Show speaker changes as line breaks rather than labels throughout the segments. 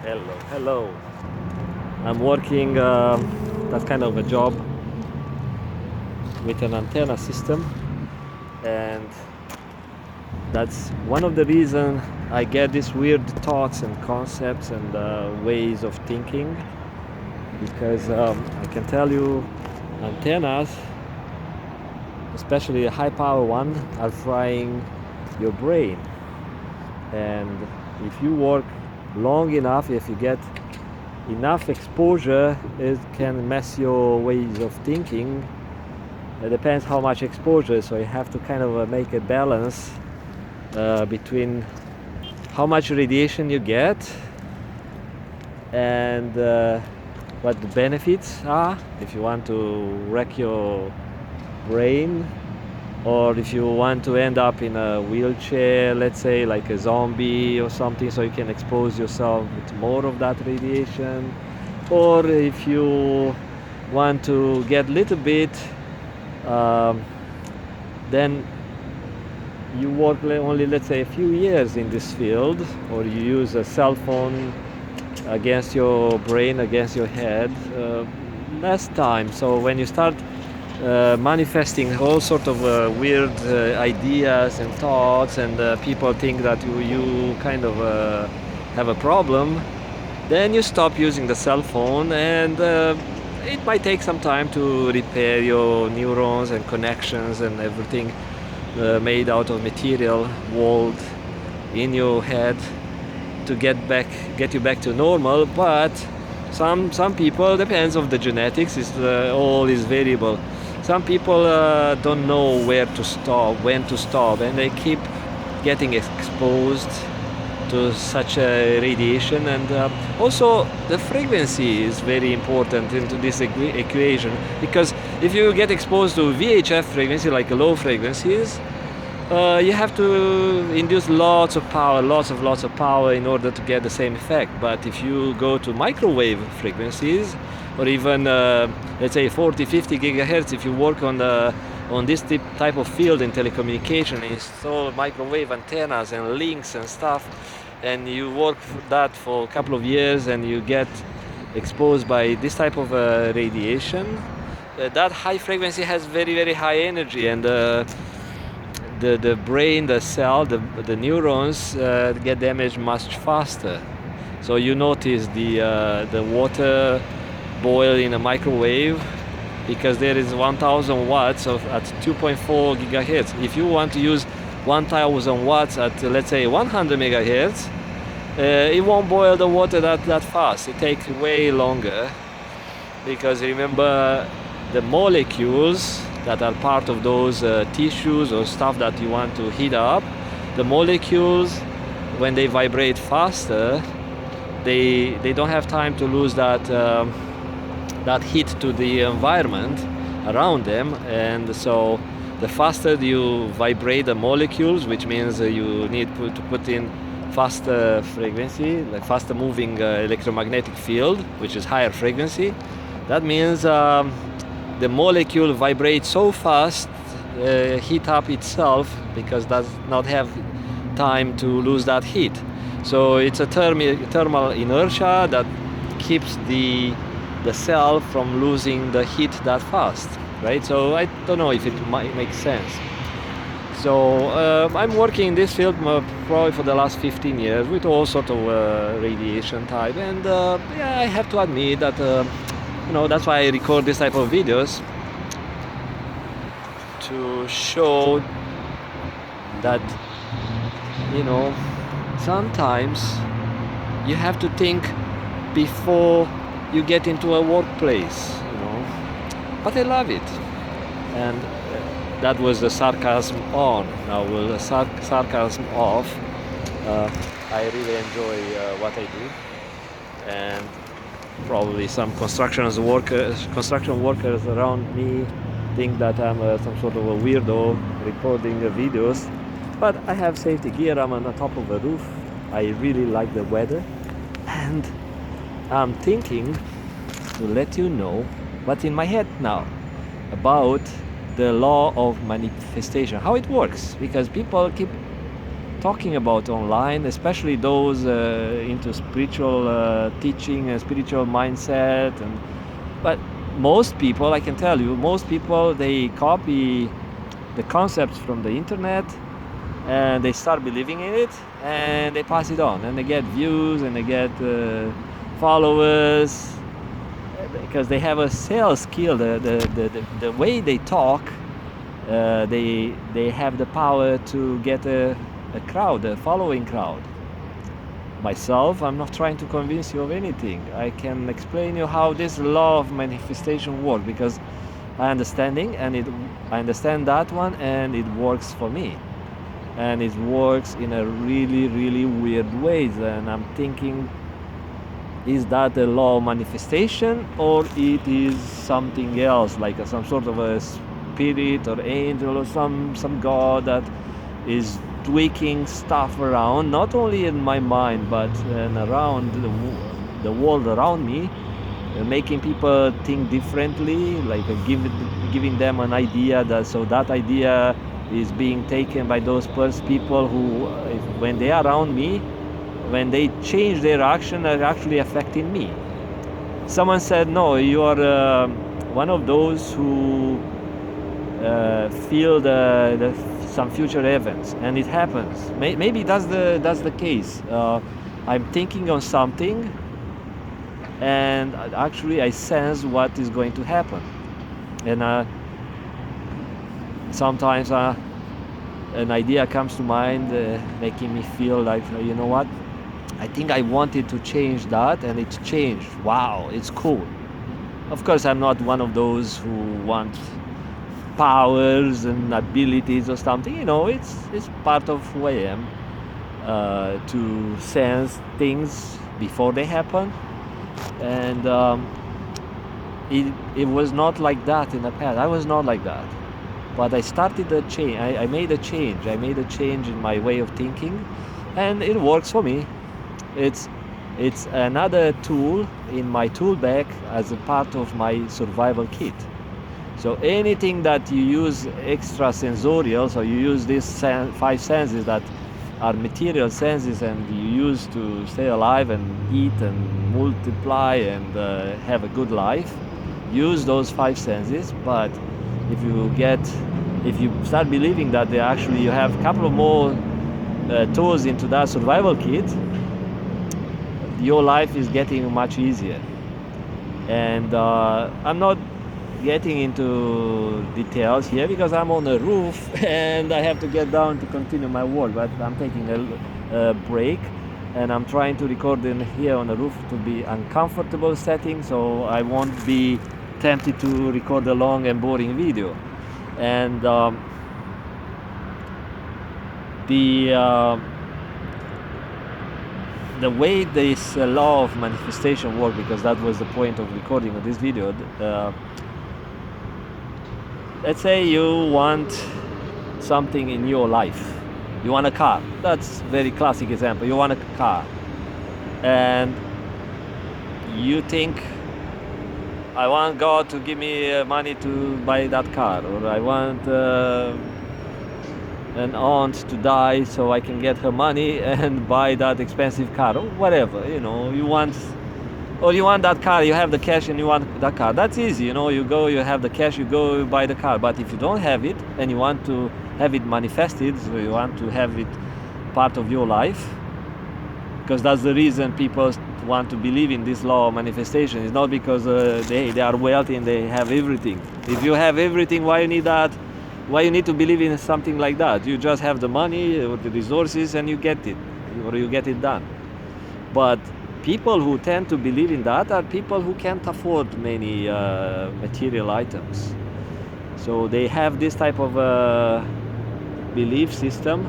Hello. I'm working that kind of a job with an antenna system, and that's one of the reasons I get these weird thoughts and concepts and ways of thinking. Because I can tell you, antennas, especially a high power one, are frying your brain. And if you work long enough, if you get enough exposure, it can mess your ways of thinking. It depends how much exposure, so you have to kind of make a balance between how much radiation you get and what the benefits are if you want to wreck your brain, or if you want to end up in a wheelchair, let's say like a zombie or something, so you can expose yourself with more of that radiation, or if you want to get a little bit, then you work only, let's say, a few years in this field, or you use a cell phone against your brain, against your head, less time. So when you start manifesting all sort of weird ideas and thoughts, and people think that you kind of have a problem, then you stop using the cell phone, and it might take some time to repair your neurons and connections and everything made out of material walled in your head to get you back to normal. But some people, depends of the genetics, is all is variable. Some people don't know where to stop, when to stop, and they keep getting exposed to such a radiation. And also the frequency is very important into this equation, because if you get exposed to VHF frequency, like low frequencies, you have to induce lots of power in order to get the same effect. But if you go to microwave frequencies, or even let's say 40-50 gigahertz, if you work on this type of field in telecommunication, install microwave antennas and links and stuff, and you work that for a couple of years, and you get exposed by this type of radiation, that high frequency has very high energy, and the brain, the cell, the neurons get damaged much faster. So you notice the water boil in a microwave, because there is 1000 watts at 2.4 gigahertz. If you want to use 1000 watts at, let's say, 100 megahertz, it won't boil the water that fast. It takes way longer, because remember, the molecules that are part of those tissues or stuff that you want to heat up, the molecules, when they vibrate faster, they don't have time to lose that heat to the environment around them. And so the faster you vibrate the molecules, which means you need to put in faster frequency, like faster moving electromagnetic field, which is higher frequency. That means the molecule vibrates so fast, heat up itself, because does not have time to lose that heat. So it's a thermal inertia that keeps the cell from losing the heat that fast, right? So I don't know if it might make sense. So I'm working in this field probably for the last 15 years with all sort of radiation type, and yeah, I have to admit that that's why I record this type of videos, to show that sometimes you have to think before you get into a workplace, but I love it. And that was the sarcasm on. Now with the sarcasm off, I really enjoy what I do, and probably some construction workers around me think that I'm some sort of a weirdo recording videos, but I have safety gear. I'm on the top of a roof. I really like the weather, and I'm thinking to let you know what's in my head now about the law of manifestation, how it works, because people keep talking about online, especially those into spiritual teaching and spiritual mindset. But most people, I can tell you, most people, they copy the concepts from the internet and they start believing in it and they pass it on and they get views and they get followers because they have a sales skill. The way they talk, they have the power to get a crowd, a following crowd. Myself, I'm not trying to convince you of anything. I can explain you how this law of manifestation works because I understand that one, and it works for me. And it works in a really, really weird ways. And I'm thinking, is that a law of manifestation, or it is something else, like some sort of a spirit or angel or some god that is tweaking stuff around, not only in my mind but around the world around me, making people think differently, like giving them an idea that idea is being taken by those people who, when they are around me, when they change their action, are actually affecting me. Someone said, no, you are one of those who feel some future events, and it happens. Maybe that's the case. I'm thinking on something, and actually I sense what is going to happen. And sometimes an idea comes to mind, making me feel like, you know what? I think I wanted to change that, and it's changed. Wow, it's cool. Of course, I'm not one of those who want powers and abilities or something. It's part of who I am, to sense things before they happen. And it was not like that in the past. I was not like that. But I started a change. I made a change. I made a change in my way of thinking, and it works for me. It's another tool in my tool bag as a part of my survival kit. So anything that you use extra sensorial, so you use these 5 senses that are material senses, and you use to stay alive and eat and multiply and have a good life, use those 5 senses. But if you start believing that you have a couple of more tools into that survival kit, your life is getting much easier. And I'm not getting into details here because I'm on a roof and I have to get down to continue my work, but I'm taking a break, and I'm trying to record in here on the roof to be uncomfortable setting, so I won't be tempted to record a long and boring video. And the way this law of manifestation works, because that was the point of recording of this video. Let's say you want something in your life. You want a car. That's a very classic example. You want a car, and you think, I want God to give me money to buy that car, or I want an aunt to die so I can get her money and buy that expensive car, or whatever. You want that car, you have the cash and you want that car. That's easy. You go, you have the cash, you go, you buy the car. But if you don't have it and you want to have it manifested, so you want to have it part of your life, because that's the reason people want to believe in this law of manifestation. It's not because they are wealthy and they have everything. If you have everything, why you need that? Why you need to believe in something like that? You just have the money or the resources and you get it, or you get it done. But people who tend to believe in that are people who can't afford many material items. So they have this type of belief system,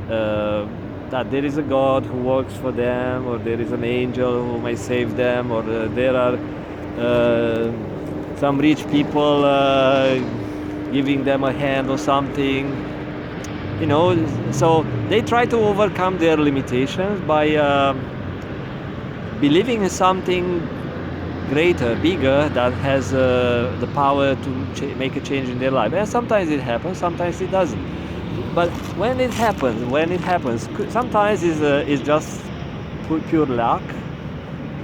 that there is a God who works for them, or there is an angel who may save them, or there are some rich people giving them a hand or something. So they try to overcome their limitations by believing in something greater, bigger, that has the power to make a change in their life. And sometimes it happens, sometimes it doesn't. but when it happens, sometimes is just pure luck.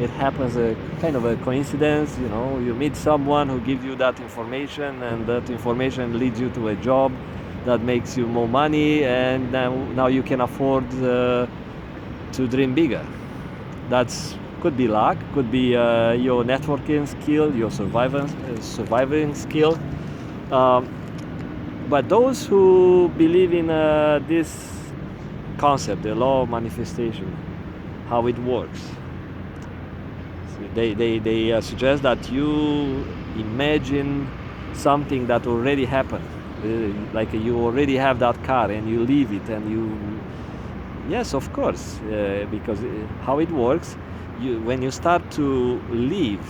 It happens a kind of a coincidence. You meet someone who gives you that information, and that information leads you to a job that makes you more money, and now you can afford to dream bigger. That's could be luck, could be your networking skill, your surviving skill. Um, but those who believe in this concept, the law of manifestation, how it works, so they suggest that you imagine something that already happened, like you already have that car and you leave it, and you, yes, of course, because how it works, when you start to live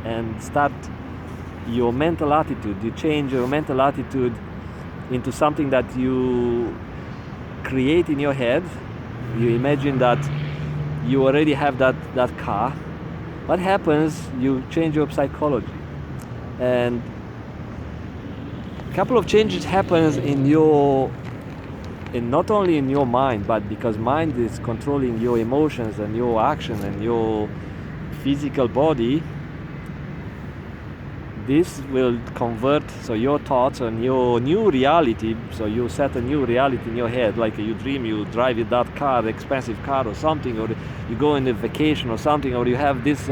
and start your mental attitude, you change your mental attitude into something that you create in your head. You imagine that you already have that car. What happens? You change your psychology, and a couple of changes happens not only in your mind, but because mind is controlling your emotions and your action and your physical body. This will convert, so your thoughts and your new reality, so you set a new reality in your head, like you dream you drive that car, expensive car or something, or you go on a vacation or something, or you have this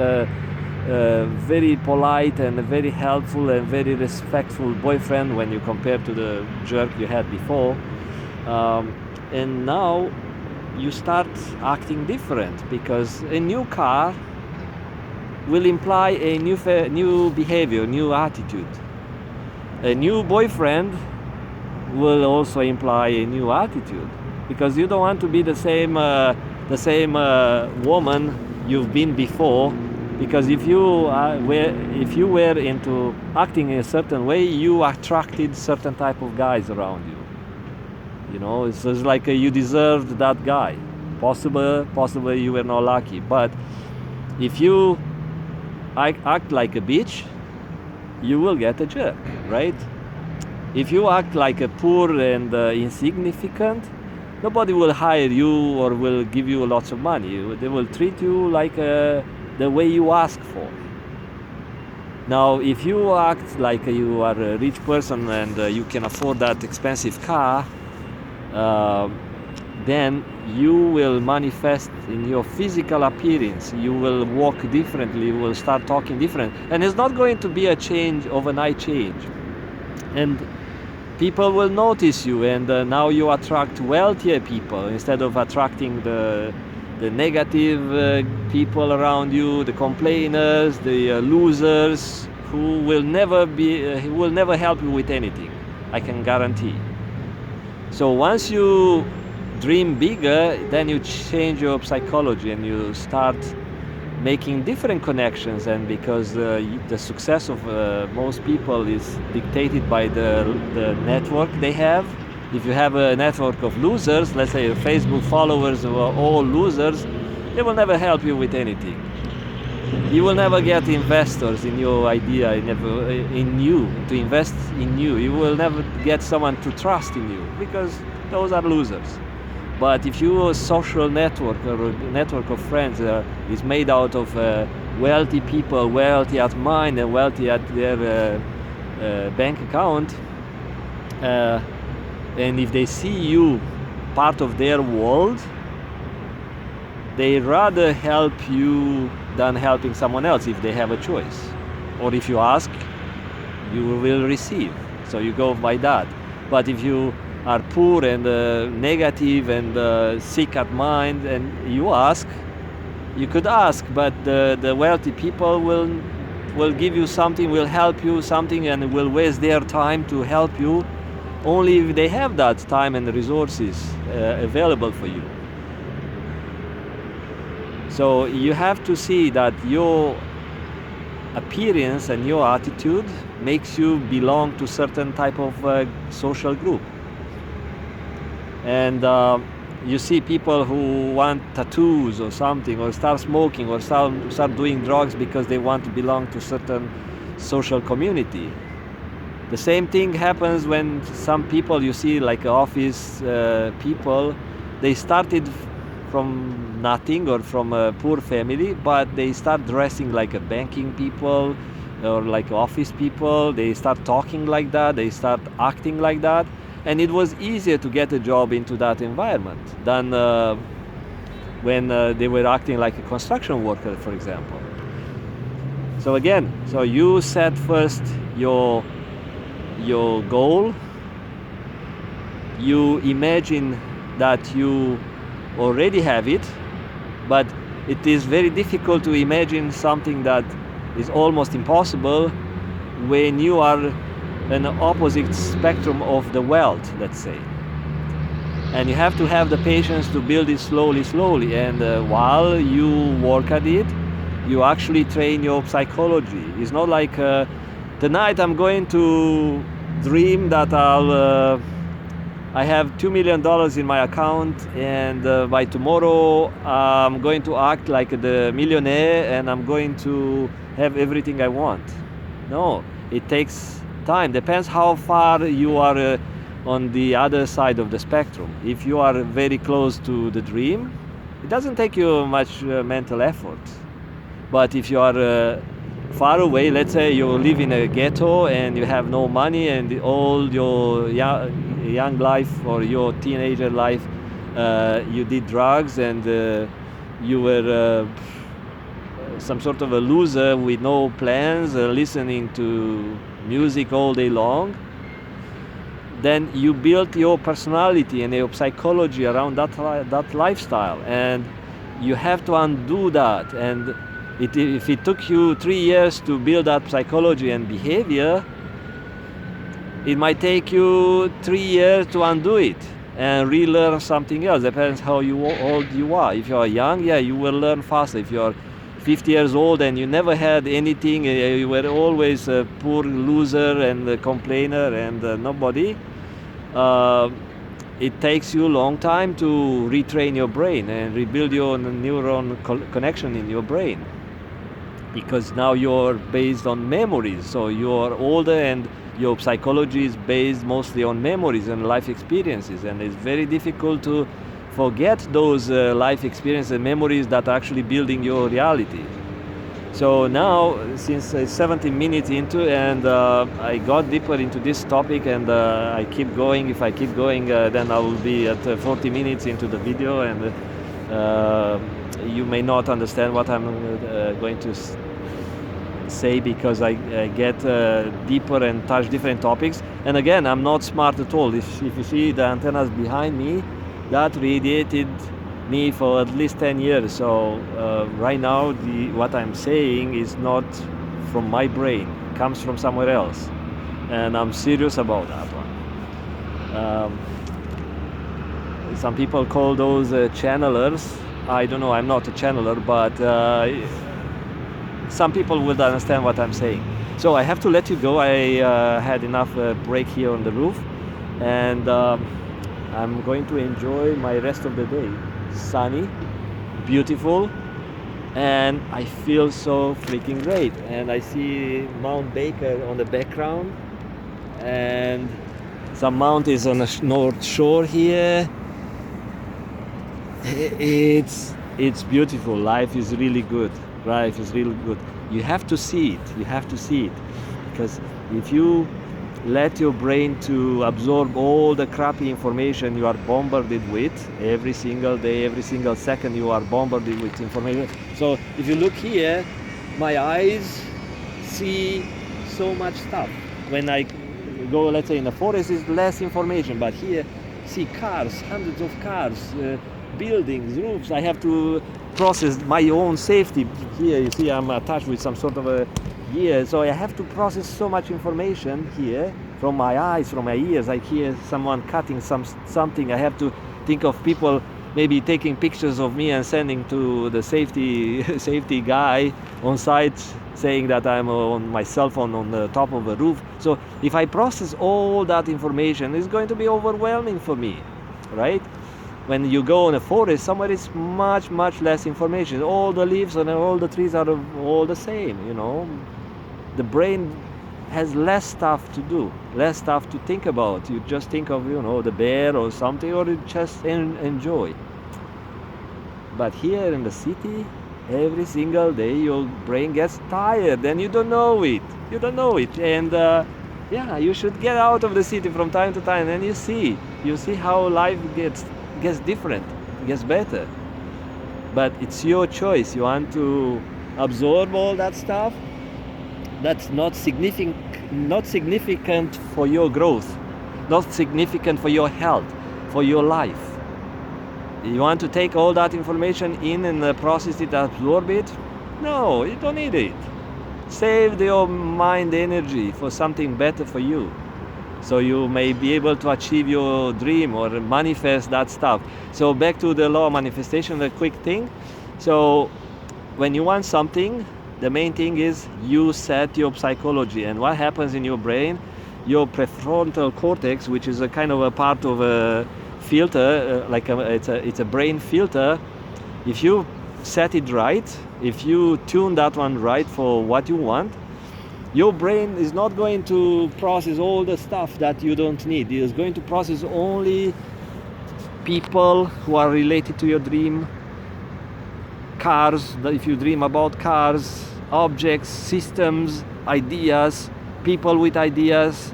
very polite and very helpful and very respectful boyfriend when you compare to the jerk you had before. And now you start acting different, because a new car will imply a new behavior, new attitude. A new boyfriend will also imply a new attitude, because you don't want to be the same woman you've been before. Because if you were into acting in a certain way, you attracted certain type of guys around you. It's like you deserved that guy. Possibly you were not lucky, but if you act like a bitch, you will get a jerk, right? If you act like a poor and insignificant, nobody will hire you or will give you lots of money. They will treat you like the way you ask for. Now, if you act like you are a rich person and you can afford that expensive car, then you will manifest in your physical appearance. You will walk differently, you will start talking different. And it's not going to be a change, overnight change. And people will notice you, and now you attract wealthier people instead of attracting the negative people around you, the complainers, the losers, who will never help you with anything, I can guarantee. So once you dream bigger, then you change your psychology and you start making different connections. And because the success of most people is dictated by the network they have. If you have a network of losers, let's say Facebook followers who are all losers, they will never help you with anything. You will never get investors in your idea, in you, to invest in you. You will never get someone to trust in you, because those are losers. But if your social network or a network of friends is made out of wealthy people, wealthy at mind and wealthy at their bank account, and if they see you part of their world, they rather help you than helping someone else if they have a choice. Or if you ask, you will receive. So you go by that. But if you are poor and negative and sick at mind and you ask, you could ask, but the wealthy people will give you something, will help you something, and will waste their time to help you only if they have that time and resources available for you. So you have to see that your appearance and your attitude makes you belong to certain type of social group. And you see people who want tattoos or something, or start smoking, or start doing drugs because they want to belong to certain social community. The same thing happens when some people you see, like office people, they started from nothing or from a poor family, but they start dressing like a banking people or like office people. They start talking like that, they start acting like that, and it was easier to get a job into that environment than when they were acting like a construction worker, for example. So again, so you set first your goal, you imagine that you already have it, but it is very difficult to imagine something that is almost impossible when you are an opposite spectrum of the wealth, let's say. And you have to have the patience to build it slowly, and while you work at it, you actually train your psychology. It's not like tonight I'm going to dream that I have $2 million in my account, and by tomorrow I'm going to act like the millionaire and I'm going to have everything I want. No, it takes time. Depends how far you are on the other side of the spectrum. If you are very close to the dream, it doesn't take you much mental effort. But if you are far away, let's say you live in a ghetto and you have no money, and all your young life or your teenager life you did drugs, and you were some sort of a loser with no plans, listening to music all day long, then you built your personality and your psychology around that lifestyle, and you have to undo that. And if it took you 3 years to build that psychology and behavior, it might take you 3 years to undo it and relearn something else. Depends how old you are. If you are young, yeah, you will learn faster. If you are 50 years old and you never had anything, you were always a poor loser and a complainer and nobody, it takes you a long time to retrain your brain and rebuild your neuron connection in your brain, because now you're based on memories. So you're older and your psychology is based mostly on memories and life experiences, and it's very difficult to forget those life experiences and memories that are actually building your reality. So now, since 17 minutes into, and I got deeper into this topic, and I keep going. If I keep going, then I will be at 40 minutes into the video, and you may not understand what I'm going to say, because I get deeper and touch different topics. And again, I'm not smart at all. If you see the antennas behind me, that radiated me for at least 10 years. So right now, what I'm saying is not from my brain, it comes from somewhere else, and I'm serious about that one. Some people call those channelers. I don't know, I'm not a channeler, but some people will understand what I'm saying. So I have to let you go. I had enough break here on the roof, and I'm going to enjoy my rest of the day. Sunny, beautiful, and I feel so freaking great. And I see Mount Baker on the background, and some mountains on the north shore here. It's beautiful. Life is really good. Life is really good. You have to see it. You have to see it, because if you let your brain to absorb all the crappy information you are bombarded with every single day, every single second, you are bombarded with information. So if you look here, my eyes see so much stuff. When I go, let's say, in the forest, is less information, but here see cars, hundreds of cars, buildings, roofs. I have to process my own safety. Here you see I'm attached with some sort of a gear, so I have to process so much information here from my eyes, from my ears. I hear someone cutting something. I have to think of people maybe taking pictures of me and sending to the safety guy on site, saying that I'm on my cell phone on the top of a roof. So if I process all that information, it's going to be overwhelming for me, right? When you go in a forest, somewhere it's much less information. All the leaves and all the trees are all the same, you know. The brain has less stuff to do, less stuff to think about. You just think of, the bear or something, or you just enjoy. But here in the city, every single day your brain gets tired and you don't know it. You don't know it. And yeah, you should get out of the city from time to time, and you see how life gets different, gets better. But it's your choice. You want to absorb all that stuff that's not significant for your growth, not significant for your health, for your life. You want to take all that information in and process it, absorb it? No, you don't need it. Save your mind energy for something better for you, so you may be able to achieve your dream or manifest that stuff. So back to the law of manifestation, a quick thing. So when you want something, the main thing is you set your psychology. And what happens in your brain, your prefrontal cortex, which is a kind of a part of a filter, it's a brain filter. If you set it right, if you tune that one right for what you want, your brain is not going to process all the stuff that you don't need. It is going to process only people who are related to your dream, cars, if you dream about cars, objects, systems, ideas, people with ideas,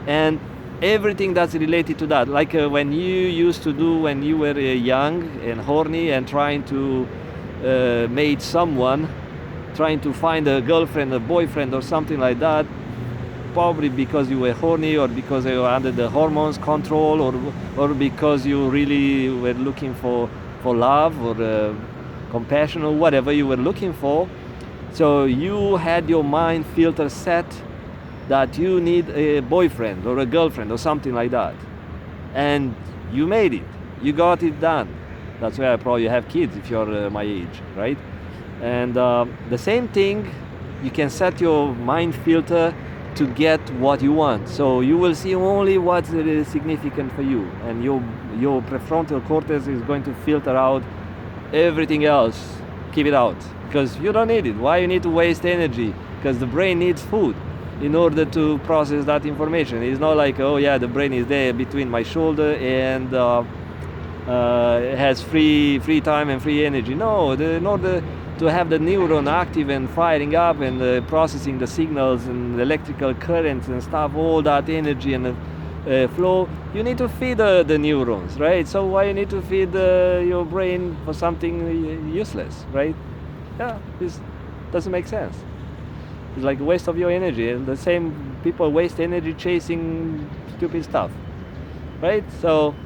and everything that's related to that. Like when you used to do when you were young and horny and trying to meet someone, trying to find a girlfriend, a boyfriend or something like that, probably because you were horny or because you were under the hormones control, or because you really were looking for love or compassion or whatever you were looking for. So you had your mind filter set that you need a boyfriend or a girlfriend or something like that, and you made it, you got it done. That's why probably you have kids if you're my age, right? And the same thing, you can set your mind filter to get what you want. So you will see only what's significant for you, and your prefrontal cortex is going to filter out everything else. Keep it out, because you don't need it. Why you need to waste energy? Because the brain needs food in order to process that information. It's not like, oh yeah, the brain is there between my shoulder and it has free time and free energy. No, in order to have the neuron active and firing up and processing the signals and electrical currents and stuff, all that energy and flow, you need to feed the neurons, right? So why you need to feed your brain for something useless, right? Yeah, this doesn't make sense. It's like a waste of your energy. And the same people waste energy chasing stupid stuff, right? So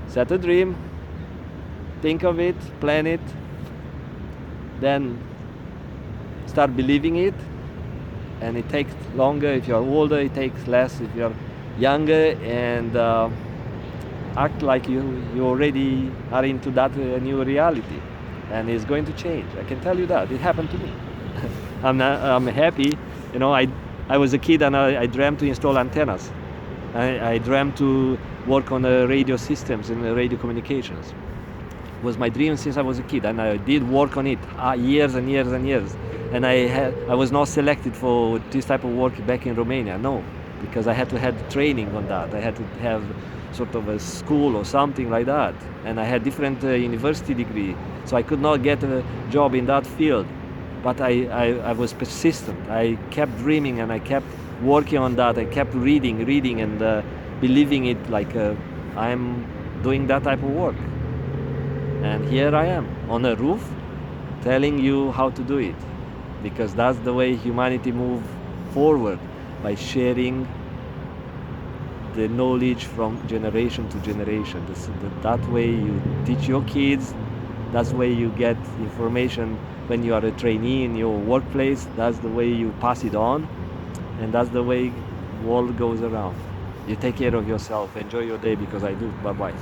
set a dream, think of it, plan it, then start believing it. And it takes longer if you're older, it takes less if you're younger, and act like you already are into that new reality, and it's going to change. I can tell you that. It happened to me. I'm happy. I was a kid and I dreamt to install antennas. I dreamt to work on radio systems and radio communications. It was my dream since I was a kid, and I did work on it years and years and years. And I was not selected for this type of work back in Romania. No, because I had to have training on that. I had to have sort of a school or something like that. And I had different university degree, so I could not get a job in that field. But I was persistent. I kept dreaming and I kept working on that. I kept reading and believing it, like I'm doing that type of work. And here I am on a roof telling you how to do it, because that's the way humanity moves forward, by sharing the knowledge from generation to generation. That way you teach your kids, that's the way you get information when you are a trainee in your workplace, that's the way you pass it on, and that's the way the world goes around. You take care of yourself, enjoy your day, because I do. Bye-bye.